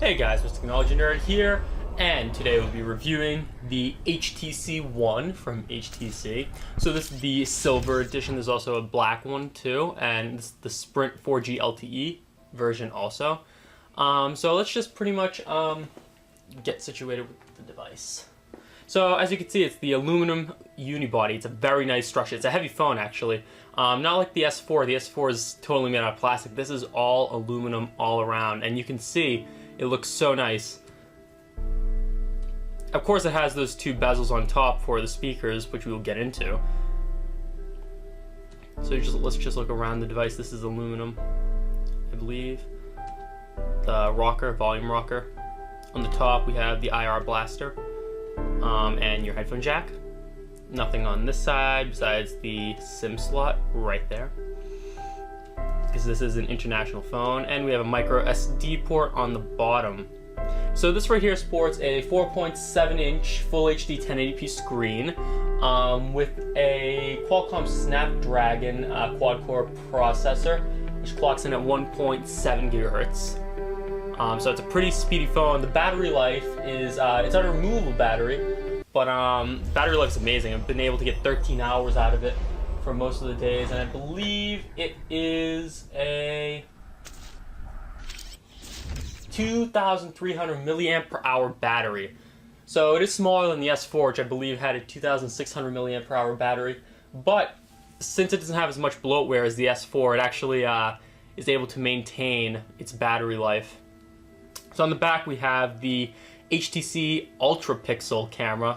Hey guys, Mr. Technology Nerd here, and today we'll be reviewing the HTC One from HTC. So this is the silver edition. There's also a black one too, and this is the Sprint 4G LTE version also. So let's just pretty much get situated with the device. So as you can see, it's the aluminum unibody. It's a very nice structure. It's a heavy phone actually. Not like the S4. The S4 is totally made out of plastic. This is all aluminum all around, and you can see it looks so nice. Of course, it has those two bezels on top for the speakers, which we will get into. So let's just look around the device. This is aluminum, I believe. The rocker, volume rocker. On the top, we have the IR blaster and your headphone jack. Nothing on this side besides the SIM slot right there, because this is an international phone, and we have a micro SD port on the bottom. So this right here sports a 4.7-inch Full HD 1080p screen with a Qualcomm Snapdragon quad-core processor, which clocks in at 1.7 gigahertz. So it's a pretty speedy phone. The battery life is it's on a removable battery, but battery life is amazing. I've been able to get 13 hours out of it for most of the days, and I believe it is a 2,300 milliamp per hour battery. So it is smaller than the S4, which I believe had a 2,600 milliamp per hour battery, but since it doesn't have as much bloatware as the S4, it actually is able to maintain its battery life. So on the back we have the HTC Ultra Pixel camera.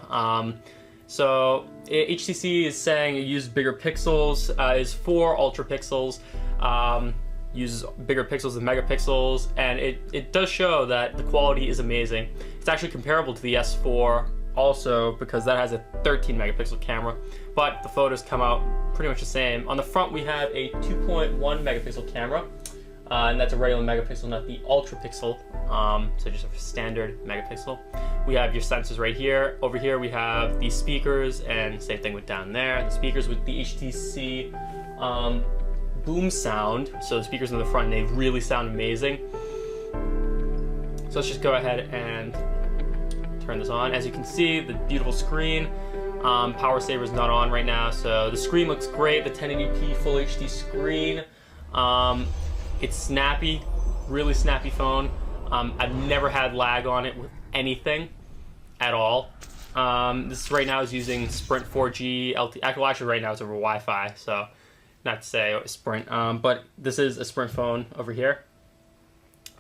So HTC is saying it uses bigger pixels, is 4 ultra pixels, uses bigger pixels than megapixels, and it does show that the quality is amazing. It's actually comparable to the S4 also, because that has a 13 megapixel camera, but the photos come out pretty much the same. On the front we have a 2.1 megapixel camera, and that's a regular megapixel, not the ultra pixel, so just a standard megapixel. We have your sensors right here. Over here we have the speakers, and same thing with down there. The speakers with the HTC boom sound. So the speakers in the front, they really sound amazing. So let's just go ahead and turn this on. As you can see, the beautiful screen. Power saver is not on right now, so the screen looks great. The 1080p Full HD screen. It's snappy, really snappy phone. I've never had lag on it with anything at all. This right now is using Sprint 4G LTE. Actually, right now it's over Wi-Fi, so not to say Sprint, but this is a Sprint phone over here.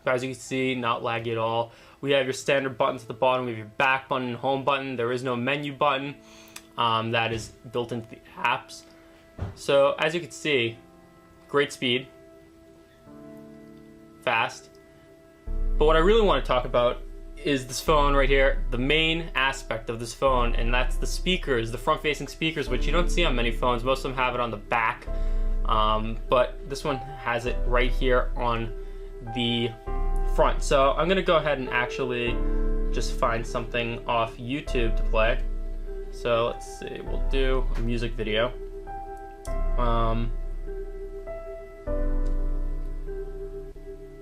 But as you can see, not laggy at all. We have your standard buttons at the bottom. We have your back button and home button. There is no menu button. That is built into the apps. So as you can see, great speed, fast. But what I really want to talk about is this phone right here, the main aspect of this phone, and that's the speakers, the front-facing speakers, which you don't see on many phones. Most of them have it on the back, but this one has it right here on the front. So I'm gonna go ahead and actually just find something off YouTube to play. So let's see, we'll do a music video.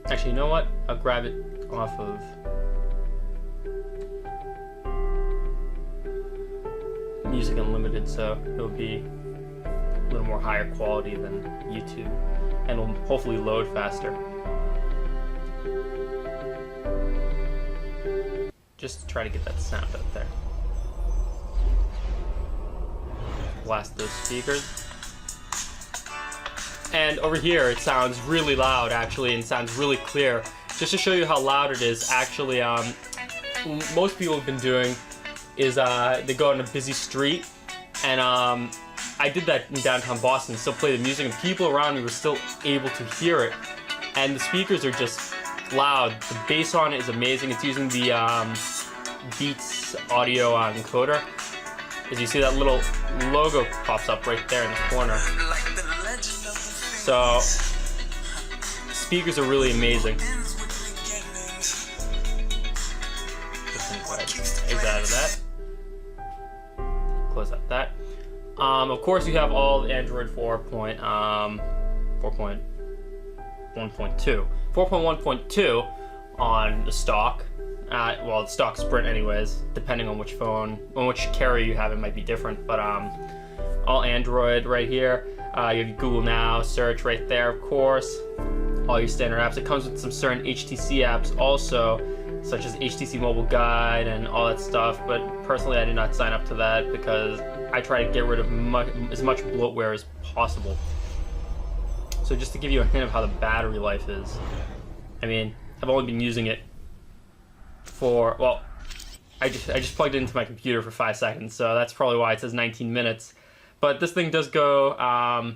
Actually, you know what? I'll grab it off of Music Unlimited, so it'll be a little more higher quality than YouTube, and it'll hopefully load faster. Just to try to get that sound out there. Blast those speakers. And over here it sounds really loud actually, and sounds really clear. Just to show you how loud it is, actually, most people have been doing is they go on a busy street, and I did that in downtown Boston, still play the music, and people around me were still able to hear it, and the speakers are just loud. The bass on it is amazing. It's using the Beats audio encoder. As you see, that little logo pops up right there in the corner. So speakers are really amazing. Exit out of that. Close out that. Of course, you have all Android 4.1.2. 4.1.2 on the stock. Well, the stock Sprint anyways, depending on which phone, on which carrier you have, it might be different, but all Android right here. You have Google Now, search right there, of course. All your standard apps. It comes with some certain HTC apps also, such as HTC Mobile Guide and all that stuff, but personally I did not sign up to that because I try to get rid of as much bloatware as possible. So just to give you a hint of how the battery life is, I mean, I've only been using it for, well, I just plugged it into my computer for 5 seconds, so that's probably why it says 19 minutes. But this thing does go,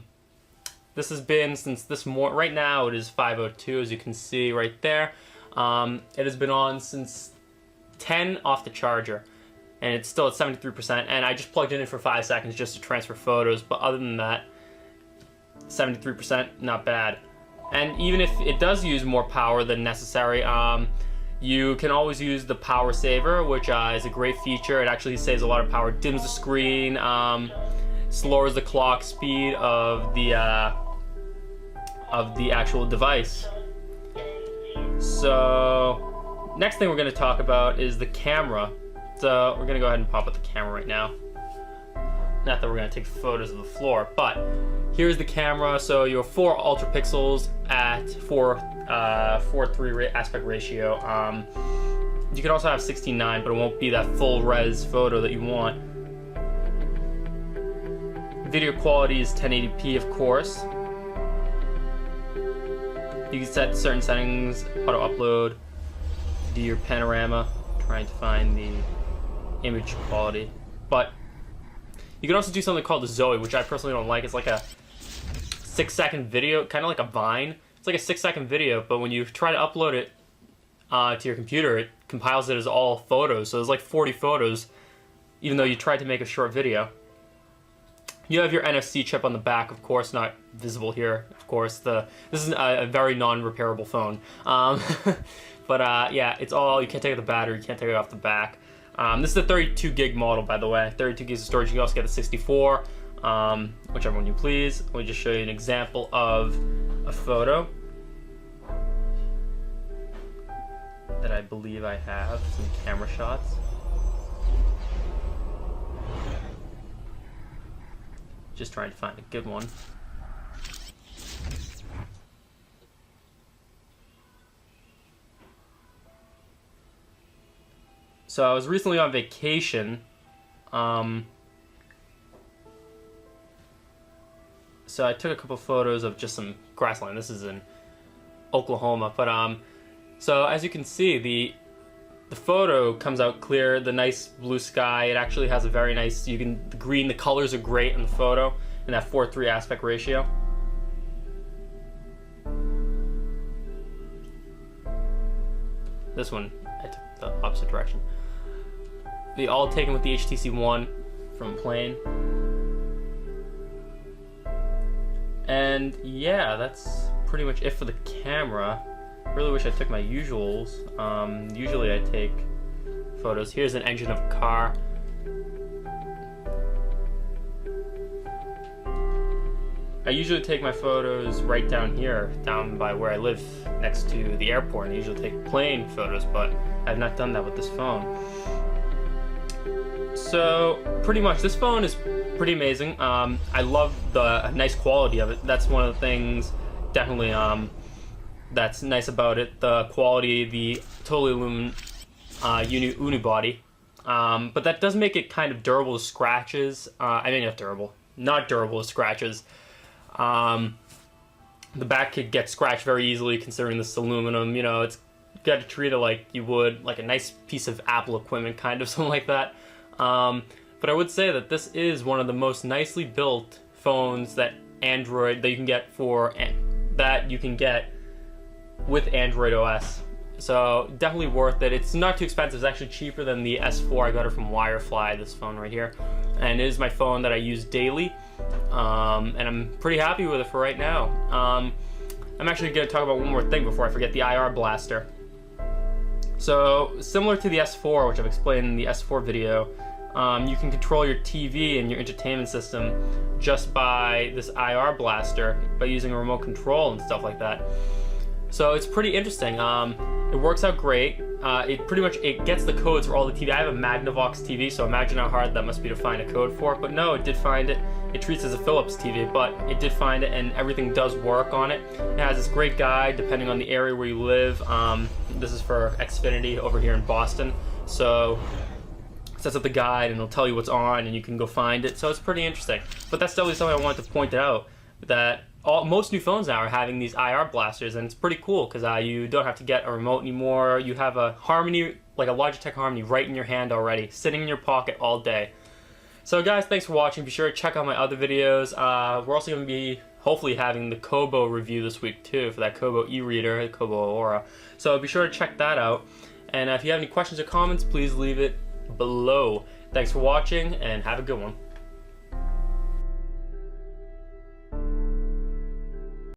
this has been since this morning. Right now it is 5:02, as you can see right there. It has been on since 10 off the charger, and it's still at 73%, and I just plugged it in for 5 seconds just to transfer photos, but other than that, 73%, not bad. And even if it does use more power than necessary, you can always use the power saver, which is a great feature. It actually saves a lot of power, dims the screen, lowers the clock speed of the actual device. So next thing we're going to talk about is the camera. So we're going to go ahead and pop up the camera right now. Not that we're going to take photos of the floor, but here's the camera. So you have 4 ultra pixels at 4:3 aspect ratio. You can also have 16:9, but it won't be that full res photo that you want. Video quality is 1080p, of course. You can set certain settings, auto upload, do your panorama, trying to find the image quality. But you can also do something called the Zoe, which I personally don't like. It's like a 6-second video, kind of like a Vine. It's like a 6-second video, but when you try to upload it to your computer, it compiles it as all photos. So there's like 40 photos, even though you tried to make a short video. You have your NFC chip on the back, of course, not visible here, of course. This is a very non-repairable phone. But yeah, it's all, you can't take out the battery, you can't take it off the back. This is the 32 gig model, by the way. 32 gigs of storage. You can also get the 64, whichever one you please. Let me just show you an example of a photo that I believe I have, some camera shots. Just trying to find a good one. So I was recently on vacation. So I took a couple photos of just some grassland. This is in Oklahoma, but so as you can see, the photo comes out clear, the nice blue sky. It actually has a very nice, the green, the colors are great in the photo in that 4:3 aspect ratio. This one, I took the opposite direction. They all taken with the HTC One from plane. And yeah, that's pretty much it for the camera. Really wish I took my usuals. Usually I take photos. Here's an engine of a car. I usually take my photos right down here, down by where I live, next to the airport, and I usually take plane photos, but I've not done that with this phone. So pretty much this phone is pretty amazing. I love the nice quality of it. That's one of the things definitely that's nice about it. The quality, the totally aluminum unibody. But that does make it kind of durable to scratches. I mean, not durable to scratches. The back could get scratched very easily considering this aluminum. You know, it's got to treat it like you would like a nice piece of Apple equipment, kind of something like that. But I would say that this is one of the most nicely built phones that you can get with Android OS. So definitely worth it. It's not too expensive. It's actually cheaper than the S4. I got it from Wirefly, this phone right here. And it is my phone that I use daily. And I'm pretty happy with it for right now. I'm actually going to talk about one more thing before I forget, the IR blaster. So similar to the S4, which I've explained in the S4 video, you can control your TV and your entertainment system just by this IR blaster, by using a remote control and stuff like that. So it's pretty interesting. It works out great. It gets the codes for all the TV. I have a Magnavox TV, so imagine how hard that must be to find a code for it. But no, it did find it. It treats it as a Philips TV, but it did find it, and everything does work on it. It has this great guide depending on the area where you live. This is for Xfinity over here in Boston. So it sets up the guide and it'll tell you what's on, and you can go find it. So it's pretty interesting. But that's definitely something I wanted to point out, that most new phones now are having these IR blasters, and it's pretty cool because you don't have to get a remote anymore. You have a Harmony, like a Logitech Harmony, right in your hand already, sitting in your pocket all day. So guys, thanks for watching. Be sure to check out my other videos. We're also going to be hopefully having the Kobo review this week too, for that Kobo e-reader, the Kobo Aura. So be sure to check that out. And if you have any questions or comments, please leave it below. Thanks for watching, and have a good one.